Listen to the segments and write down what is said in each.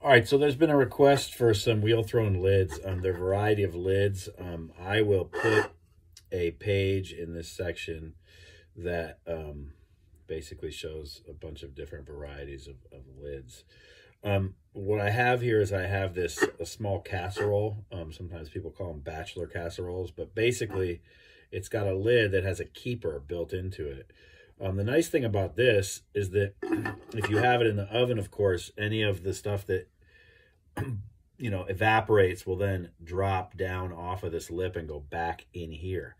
All right, so there's been a request for some wheel thrown lids. There are a variety of lids. I will put a page in this section that basically shows a bunch of different varieties of lids. What I have here is I have a small casserole. Sometimes people call them bachelor casseroles, but basically it's got a lid that has a keeper built into it. The nice thing about this is that if you have it in the oven, of course, any of the stuff that evaporates will then drop down off of this lip and go back in here.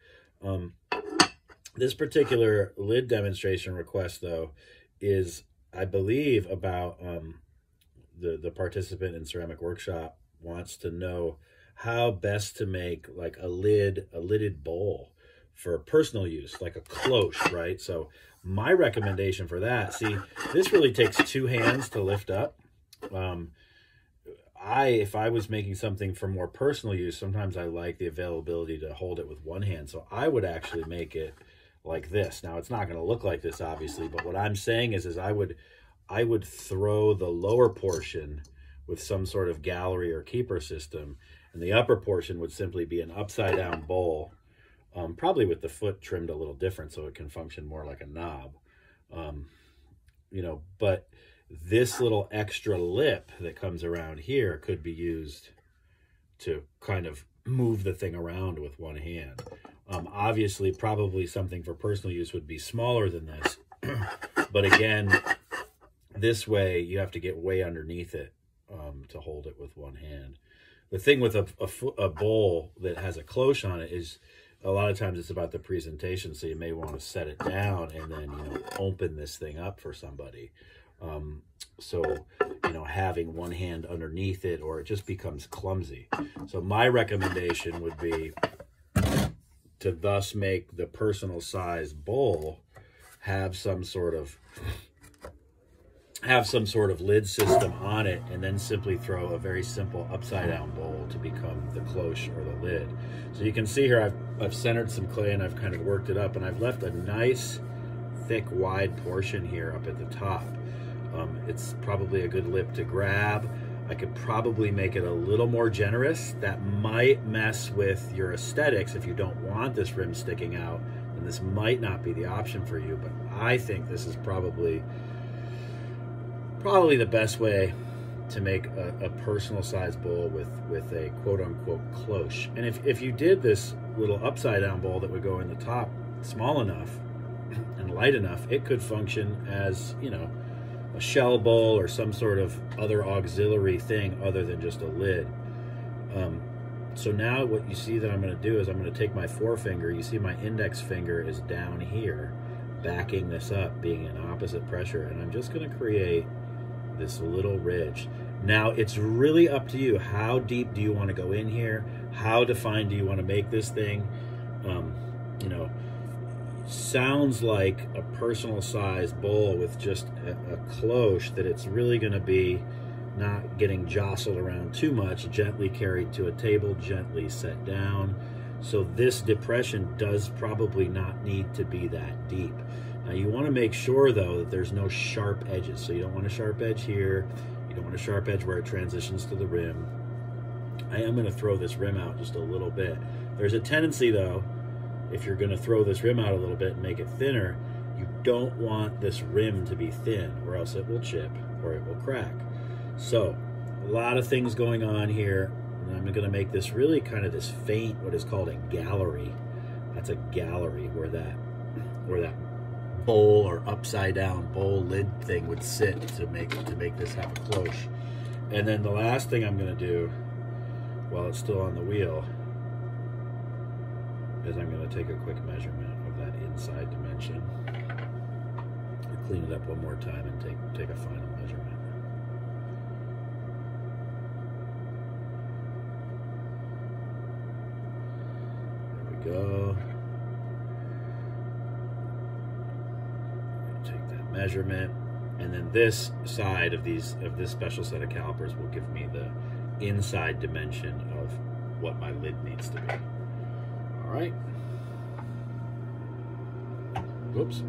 This particular lid demonstration request, though, is, I believe, about the participant in Ceramic Workshop wants to know how best to make like a lidded bowl for personal use, like a cloche, right? So my recommendation for that, see, this really takes two hands to lift up. If I was making something for more personal use, sometimes I like the availability to hold it with one hand. So I would actually make it like this. Now, it's not going to look like this, obviously, but what I'm saying is I would throw the lower portion with some sort of gallery or keeper system, and the upper portion would simply be an upside down bowl, probably with the foot trimmed a little different so it can function more like a knob. But this little extra lip that comes around here could be used to kind of move the thing around with one hand. Obviously, probably something for personal use would be smaller than this. But again, this way you have to get way underneath it to hold it with one hand. The thing with a bowl that has a cloche on it is a lot of times it's about the presentation. So you may want to set it down and then, open this thing up for somebody. Having one hand underneath it, or it just becomes clumsy. So my recommendation would be to thus make the personal size bowl have some sort of lid system on it, and then simply throw a very simple upside down bowl to become the cloche or the lid. So you can see here I've centered some clay and I've kind of worked it up, and I've left a nice thick wide portion here up at the top. It's probably a good lip to grab. I could probably make it a little more generous. That might mess with your aesthetics. If you don't want this rim sticking out, then this might not be the option for you. But I think this is probably the best way to make a personal size bowl with a quote-unquote cloche. And if you did this little upside down bowl that would go in the top small enough and light enough, it could function as, a shell bowl or some sort of other auxiliary thing other than just a lid. So now what you see that I'm going to do is I'm going to take my forefinger. You see my index finger is down here, backing this up, being in opposite pressure, and I'm just going to create this little ridge. Now it's really up to you. How deep do you want to go in here? How defined do you want to make this thing? Sounds like a personal size bowl with just a cloche, that it's really going to be not getting jostled around too much, gently carried to a table, gently set down. So this depression does probably not need to be that deep. Now you want to make sure though that there's no sharp edges. So you don't want a sharp edge here. You don't want a sharp edge where it transitions to the rim. I am going to throw this rim out just a little bit. There's a tendency though, if you're going to throw this rim out a little bit and make it thinner, you don't want this rim to be thin, or else it will chip or it will crack. So a lot of things going on here, and I'm going to make this really kind of this faint, what is called a gallery. That's a gallery where that bowl or upside down bowl lid thing would sit to make this have a cloche. And then the last thing I'm going to do while it's still on the wheel is I'm going to take a quick measurement of that inside dimension. Clean it up one more time and take a final measurement. There we go. Take that measurement, and then this side of this special set of calipers will give me the inside dimension of what my lid needs to be. All right. Whoops.